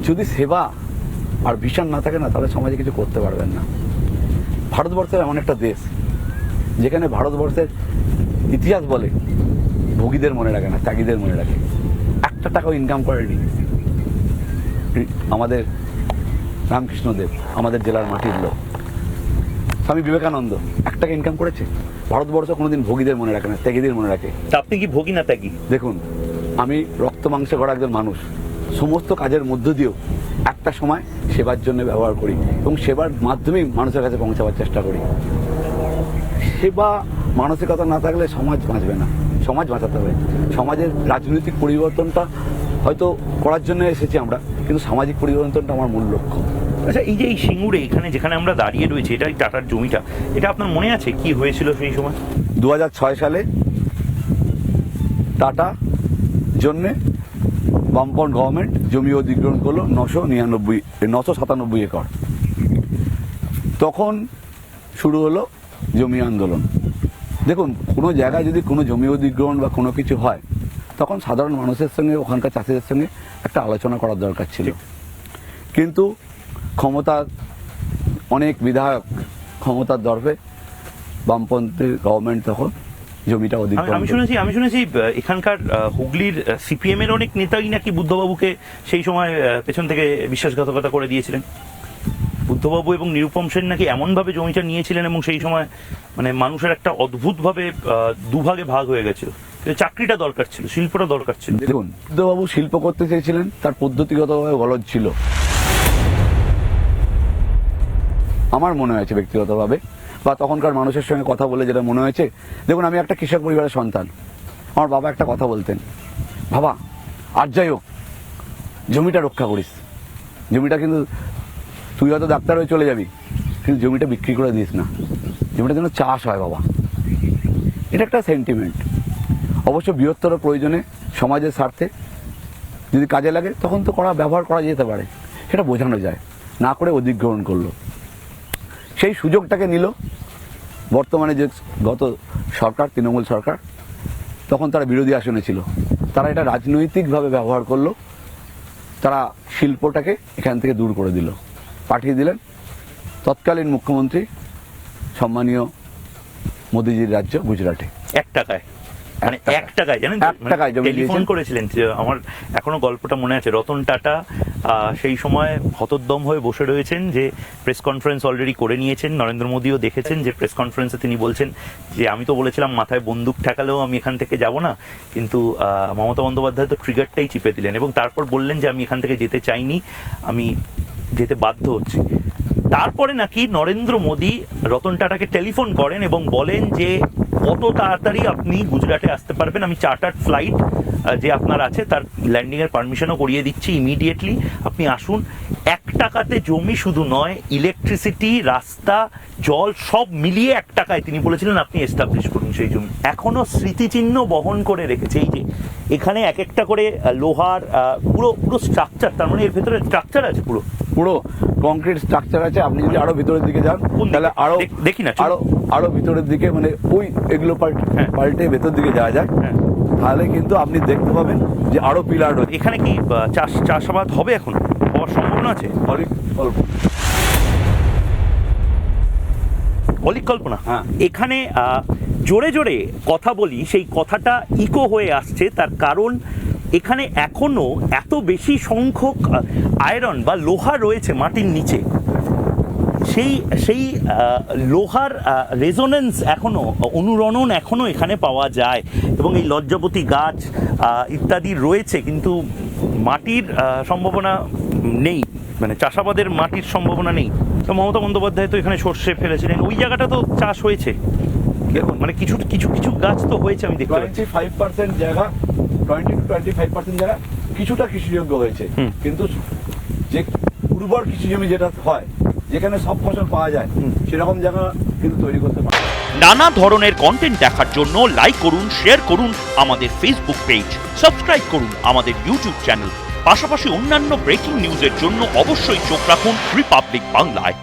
যদি সেবা আর ভিশন না থাকে না, তাহলে সমাজে কিছু করতে পারবেন না। ভারতবর্ষের এমন একটা দেশ যেখানে ভারতবর্ষের ইতিহাস বলে ভোগীদের মনে রাখে না, ত্যাগীদের মনে রাখে। একটা টাকাও ইনকাম করেনি আমাদের রামকৃষ্ণদেব, আমাদের জেলার মাটির লোক। স্বামী বিবেকানন্দ 1 টাকা ইনকাম করেছে? ভারতবর্ষ কোনোদিন ভোগীদের মনে রাখে না, ত্যাগীদের মনে রাখে। আপনি কি ভোগী না ত্যাগী? দেখুন, আমি রক্ত মাংসে গড়া একজন মানুষ, সমস্ত কাজের মধ্য দিয়েও একটা সময় সেবার জন্য ব্যবহার করি এবং সেবার মাধ্যমেই মানুষের কাছে পৌঁছাবার চেষ্টা করি। সেবা মানসিকতা না থাকলে সমাজ বাঁচবে না, সমাজ বাঁচাতে হবে। সমাজের রাজনৈতিক পরিবর্তনটা হয়তো করার জন্য এসেছি আমরা, কিন্তু সামাজিক পরিবর্তনটা আমার মূল লক্ষ্য। আচ্ছা, এই যে এই সিঙ্গুরে এখানে যেখানে আমরা দাঁড়িয়ে রয়েছি, এটা টাটার জমিটা, এটা আপনার মনে আছে কি হয়েছিল সেই সময়? 2006 সালে টাটা জন্যে বামপন্থ গভর্নমেন্ট জমি অধিগ্রহণ করলো 997 একর। তখন শুরু হলো জমি আন্দোলন। দেখুন, কোনো জায়গায় যদি কোনো জমি অধিগ্রহণ বা কোনো কিছু হয়, তখন সাধারণ মানুষের সঙ্গে, ওখানকার চাষিদের সঙ্গে একটা আলোচনা করার দরকার ছিল। কিন্তু ক্ষমতার অনেক বিধায়ক ক্ষমতার দর্পে বামপন্থী গভর্নমেন্ট তখন জমিটা অধিগ্রহণ। আমি শুনেছি এখানকার হুগলির সিপিএম এর অনেক নেতাই নাকি বুদ্ধবাবুকে সেই সময় পেছন থেকে বিশ্বাসঘাতকতা করে দিয়েছিলেন। বুদ্ধবাবু এবং নিরুপম সেন নাকি এমনভাবে জমিটা নিয়েছিলেন এবং সেই সময় মানে মানুষের একটা অদ্ভুতভাবে দুভাগে ভাগ হয়ে গেছিল। চাকরিটা দরকার ছিল, শিল্পটা দরকার ছিল। দেখুন, বুদ্ধবাবু শিল্প করতে চেয়েছিলেন, তার পদ্ধতিগতভাবে গলদ ছিল আমার মনে হয়েছে ব্যক্তিগতভাবে, বা তখনকার মানুষের সঙ্গে কথা বলে যেটা মনে হয়েছে। দেখুন, আমি একটা কৃষক পরিবারের সন্তান। আমার বাবা একটা কথা বলতেন, বাবা আর যাই হোক জমিটা রক্ষা করিস, জমিটা কিন্তু তুই হয়তো ডাক্তার হয়ে চলে যাবি, কিন্তু জমিটা বিক্রি করে দিস না, জমিটা যেন চাষ হয় বাবা। এটা একটা সেন্টিমেন্ট। অবশ্য বৃহত্তর প্রয়োজনে সমাজের স্বার্থে যদি কাজে লাগে তখন তো ব্যবহার করা যেতে পারে, সেটা বোঝানো যায়। না করে অধিগ্রহণ করলো, সেই সুযোগটাকে নিল বর্তমানে যে গত সরকার, তৃণমূল সরকার, তখন তারা বিরোধী আসনে ছিল, তারা এটা রাজনৈতিকভাবে ব্যবহার করলো। তারা শিল্পটাকে এখান থেকে দূর করে দিল, পাঠিয়ে দিলেন তৎকালীন মুখ্যমন্ত্রী সম্মানীয় মোদিজির রাজ্য গুজরাটে। 1 টাকায়, মানে 1 টাকায়, জানেন, টেলিফোন করেছিলেন। আমার এখনো গল্পটা মনে আছে। রতন টাটা সেই সময় হতোদ্যম হয়ে বসে রয়েছেন, যে প্রেস কনফারেন্স অলরেডি করে নিয়েছেন। নরেন্দ্র মোদীও দেখেছেন যে প্রেস কনফারেন্সে তিনি বলছেন যে আমি তো বলেছিলাম মাথায় বন্দুক ঠেকালেও আমি এখান থেকে যাব না, কিন্তু মমতা বন্দ্যোপাধ্যায় তো ট্রিগারটাই চিপে দিলেন এবং তারপর বললেন যে আমি এখান থেকে যেতে চাইনি, আমি যেতে বাধ্য হচ্ছি। তারপরে নাকি নরেন্দ্র মোদী রতন টাটাকে টেলিফোন করেন এবং বলেন যে কত তাড়াতাড়ি আপনি গুজরাটে আসতে পারবেন, আমি চার্টার্ড ফ্লাইট যে আপনার আছে তার ল্যান্ডিংয়ের পারমিশনও করিয়ে দিচ্ছি, ইমিডিয়েটলি আপনি আসুন। 1 টাকাতে জমি শুধু নয়, ইলেকট্রিসিটি, রাস্তা, জল সব মিলিয়ে 1 টাকায় তিনি বলেছিলেন আপনি এস্টাবলিশ করুন সেই জমি। এখনো স্মৃতিচিহ্ন বহন করে রেখেছে। এই যে এখানে এক একটা করে লোহার পুরো পুরো স্ট্রাকচার, তার মানে এর ভেতরে স্ট্রাকচার আছে, পুরো পুরো কংক্রিট স্ট্রাকচার আছে। আপনি যদি আরো ভিতরের দিকে যান তাহলে আরো দেখি না, আরো ভিতরের দিকে, মানে ওই এগুলো পাল্টে ভেতর দিকে যাওয়া যায়, তাহলে কিন্তু আপনি দেখতে পাবেন যে আরো পিলার রয়েছে। এখানে কি চাষাবাদ হবে, এখন হওয়ার সম্ভাবনা আছে? অলিক কল্পনা। এখানে জোরে জোরে কথা বলি, সেই কথাটা ইকো হয়ে আসছে। তার কারণ এখানে এখনো এত বেশি সংখ্যক আয়রন বা লোহা রয়েছে মাটির নিচে, সেই লোহার রেজোনেন্স এখনো, অনুরণন এখনো এখানে পাওয়া যায় এবং এই লজ্জাবতী গাছ ইত্যাদি রয়েছে, কিন্তু মাটির সম্ভাবনা নেই, মানে চাষাবাদের মাটির সম্ভাবনা নেই। তো মমতা বন্দ্যোপাধ্যায় তো এখানে সর্ষে ফেলেছিলেন, ওই জায়গাটা তো চাষ হয়েছে, দেখুন মানে কিছু কিছু কিছু গাছ তো হয়েছে। আমি দেখতে পাচ্ছি 25% জায়গা, 20 to 25% জায়গা কিছুটা কৃষিযোগ্য হয়েছে, কিন্তু যে উর্বর কৃষি জমি যেটা হয়, যেখানে সব ফসল পাওয়া যায়, সেরকম জায়গা কিন্তু তৈরি করতে পারে। নানা ধরনের কন্টেন্ট দেখার জন্য লাইক করুন, শেয়ার করুন আমাদের ফেসবুক পেজ, সাবস্ক্রাইব করুন আমাদের ইউটিউব চ্যানেল। পাশাপাশি অন্যান্য ব্রেকিং নিউজের জন্য অবশ্যই চোখ রাখুন রিপাবলিক বাংলায়।